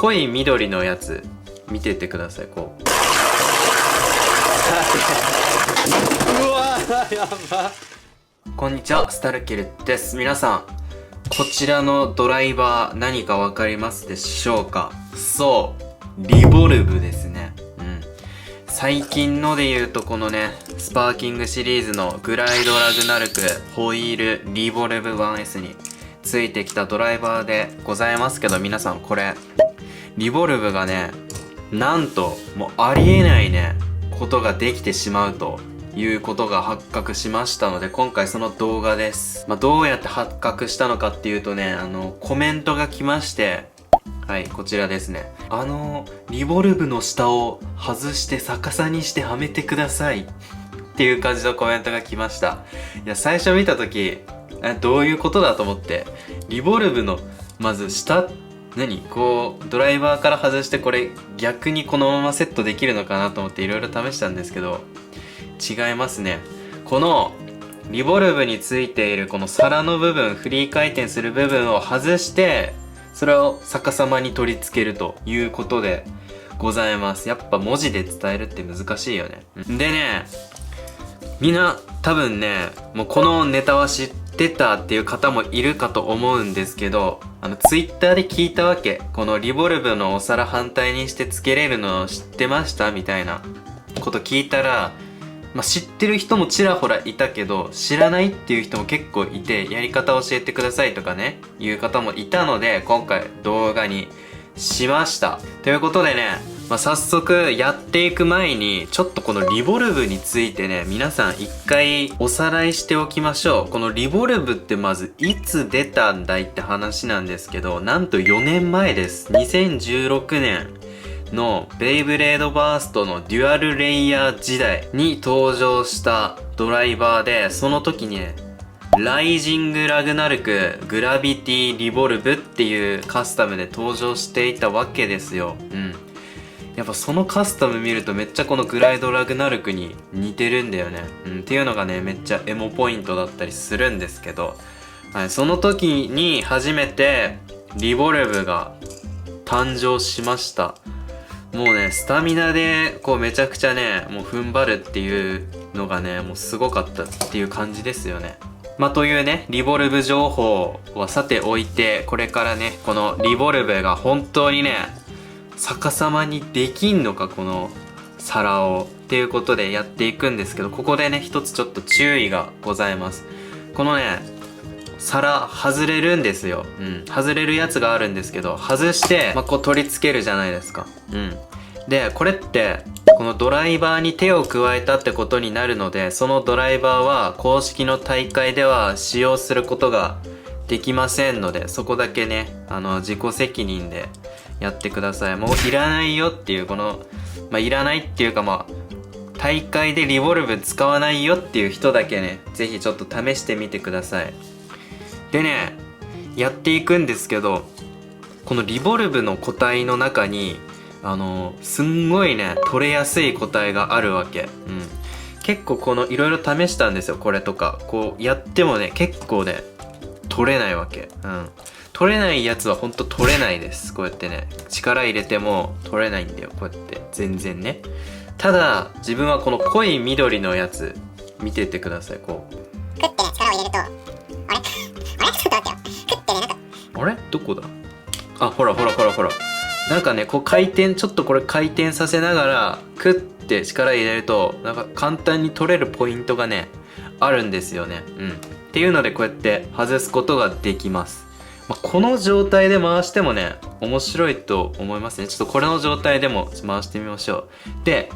濃い緑のやつ見ててください。こううわー、やば。こんにちは、スタルケルです。皆さん、こちらのドライバー何かわかりますでしょうか？そう、リボルブですね。最近ので言うとこのね、スパーキングシリーズのグライドラグナルクホイールリボルブ 1S についてきたドライバーでございますけど、皆さんこれリボルブがね、なんともうありえないねことができてしまうということが発覚しましたので、今回その動画です。どうやって発覚したのかっていうとね、コメントが来まして、はい、こちらですね。リボルブの下を外して逆さにしてはめてくださいっていう感じのコメントが来ました。いや、最初見たとき、どういうことだと思って、リボルブのまず下、こうドライバーから外して、これ逆にこのままセットできるのかなと思っていろいろ試したんですけど、違いますね。このリボルブについているこの皿の部分、フリー回転する部分を外して、それを逆さまに取り付けるということでございます。やっぱ文字で伝えるって難しいよね。でね、みんな多分ね、もうこのネタは知ってたっていう方もいるかと思うんですけど、ツイッターで聞いたわけ。このリボルブのお皿反対にして付けれるの知ってましたみたいなこと聞いたら、知ってる人もちらほらいたけど、知らないっていう人も結構いて、やり方教えてくださいとかね、いう方もいたので、今回動画にしました。ということでね、早速やっていく前に、ちょっとこのリボルブについてね、皆さん一回おさらいしておきましょう。このリボルブってまずいつ出たんだいって話なんですけど、なんと4年前です。2016年。のベイブレードバーストのデュアルレイヤー時代に登場したドライバーで、その時にね、ライジングラグナルクグラビティリボルブっていうカスタムで登場していたわけですよ。やっぱそのカスタム見るとめっちゃこのグライドラグナルクに似てるんだよね。っていうのがね、めっちゃエモポイントだったりするんですけど、はい、その時に初めてリボルブが誕生しました。もうね、スタミナでこうめちゃくちゃね、もう踏ん張るっていうのがね、もうすごかったっていう感じですよね。というね、リボルブ情報はさておいて、これからね、このリボルブが本当にね、逆さまにできんのか、この皿をっていうことでやっていくんですけど、ここでね、一つちょっと注意がございます。このね、皿外れるんですよ。外れるやつがあるんですけど、外して、こう取り付けるじゃないですか。で、これって、このドライバーに手を加えたってことになるので、そのドライバーは公式の大会では使用することができませんので、そこだけね、自己責任でやってください。もういらないよっていう、この、いらないっていうか大会でリボルブ使わないよっていう人だけね、ぜひちょっと試してみてください。でね、やっていくんですけど、このリボルブの個体の中に、すんごいね、取れやすい個体があるわけ。結構このいろいろ試したんですよ、これとか。こうやってもね、結構ね、取れないわけ。取れないやつはほんと取れないです。こうやってね、力入れても取れないんだよ、こうやって。全然ね。ただ、自分はこの濃い緑のやつ、見ててください、こう。クッてね、力を入れると、あれちょっと待ってよ。クッてね、あれどこだ？あ、ほら。なんかね、こうちょっとこれ回転させながら、クッて力入れると、なんか簡単に取れるポイントがね、あるんですよね。っていうので、こうやって外すことができます。この状態で回してもね、面白いと思いますね。ちょっとこれの状態でも回してみましょう。で、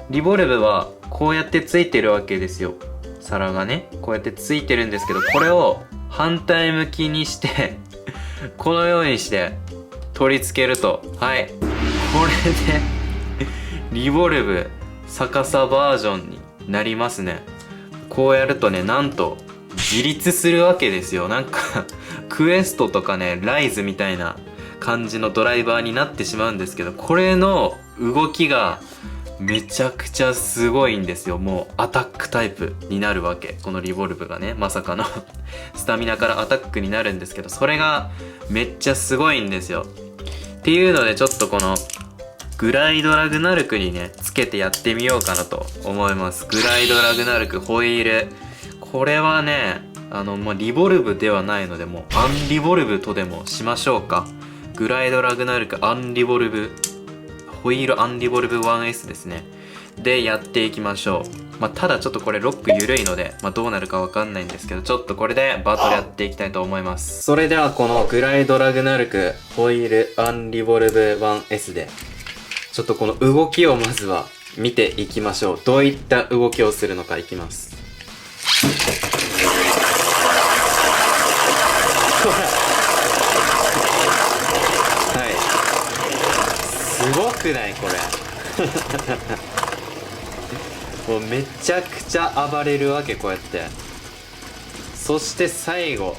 リボルブはこうやってついてるわけですよ。皿がね、こうやってついてるんですけど、これを反対向きにしてこのようにして取り付けると、はい、これでリボルブ逆さバージョンになりますね。こうやるとね、なんと自立するわけですよ。なんかクエストとかね、ライズみたいな感じのドライバーになってしまうんですけど、これの動きがめちゃくちゃすごいんですよ。もうアタックタイプになるわけ。このリボルブがね、まさかのスタミナからアタックになるんですけど、それがめっちゃすごいんですよ。っていうのでちょっとこのグライドラグナルクにねつけてやってみようかなと思います。グライドラグナルクホイール、これはねリボルブではないので、もうアンリボルブとでもしましょうか。グライドラグナルクアンリボルブホイールアンリボルブ 1S ですね。でやっていきましょう。ただちょっとこれロック緩いので、どうなるかわかんないんですけど、ちょっとこれでバトルやっていきたいと思います。それではこのグライドラグナルクホイールアンリボルブ 1S でちょっとこの動きをまずは見ていきましょう。どういった動きをするのかいきます。はい、すごくないこれもうめちゃくちゃ暴れるわけ、こうやって。そして最後、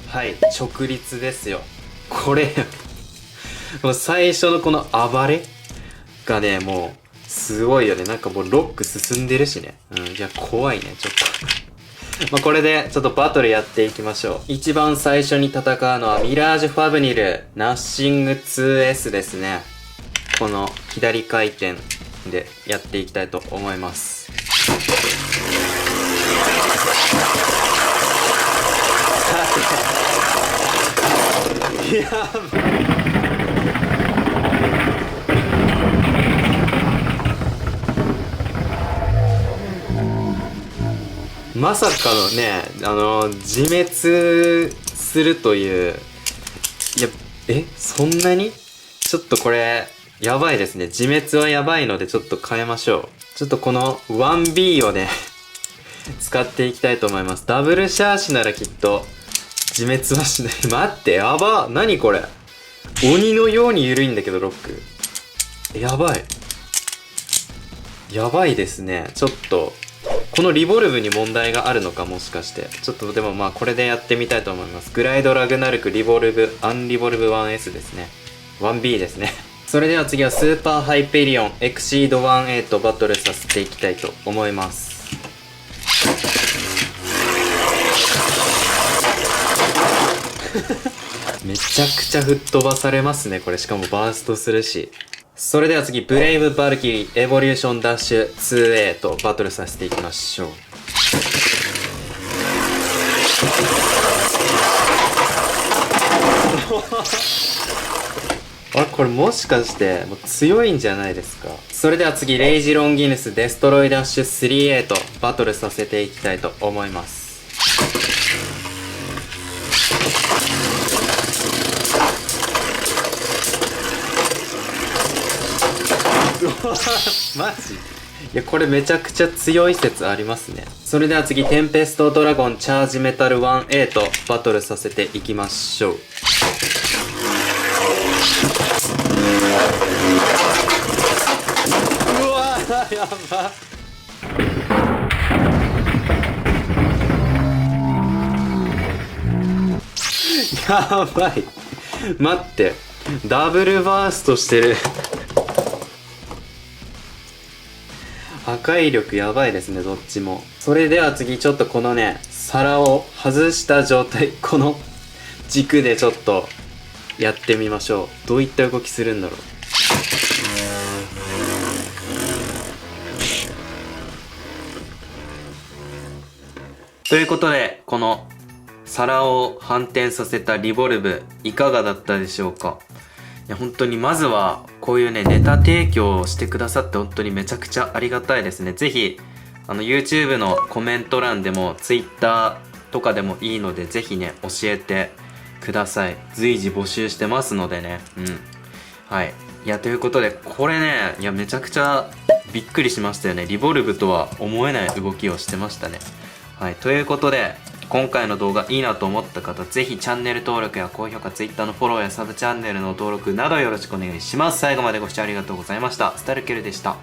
はい直立ですよ。これもう最初のこの暴れがね、もうすごいよね。なんかもうロック進んでるしね。いや怖いねちょっとこれでちょっとバトルやっていきましょう。一番最初に戦うのはミラージュファブニルナッシング 2S ですね。この左回転でやっていきたいと思います。やばまさかのね、自滅するという。いや、そんなにちょっとこれ、やばいですね。自滅はやばいのでちょっと変えましょう。ちょっとこの 1B をね、使っていきたいと思います。ダブルシャーシならきっと、自滅はしない。待って、やば。何これ。鬼のように緩いんだけど、ロック。やばい。やばいですね。ちょっと。このリボルブに問題があるのか、もしかして。ちょっとでもこれでやってみたいと思います。グライドラグナルクリボルブアンリボルブ 1S ですね。 1B ですねそれでは次はスーパーハイペリオンエクシード 1A とバトルさせていきたいと思います。めちゃくちゃ吹っ飛ばされますねこれ。しかもバーストするし。それでは次ブレイブバルキリーエボリューションダッシュ 2A とバトルさせていきましょう。あれこれもしかしてもう強いんじゃないですか。それでは次レイジロンギヌスデストロイダッシュ 3A とバトルさせていきたいと思います。マジ？いやこれめちゃくちゃ強い説ありますね。それでは次テンペストドラゴンチャージメタル 1A とバトルさせていきましょう。うわーやば。やばい。待ってダブルバーストしてる破壊力やばいですねどっちも。それでは次ちょっとこのね皿を外した状態、この軸でちょっとやってみましょう。どういった動きするんだろう。ということでこの皿を反転させたリボルブいかがだったでしょうか。いや本当にまずはこういうねネタ提供をしてくださって本当にめちゃくちゃありがたいですね。ぜひYouTube のコメント欄でも Twitter とかでもいいのでぜひね教えてください。随時募集してますのでね。はい。いやということでこれねいやめちゃくちゃびっくりしましたよね。リボルブとは思えない動きをしてましたね。はい。ということで今回の動画いいなと思った方、ぜひチャンネル登録や高評価、Twitter のフォローやサブチャンネルの登録などよろしくお願いします。最後までご視聴ありがとうございました。スタルケルでした。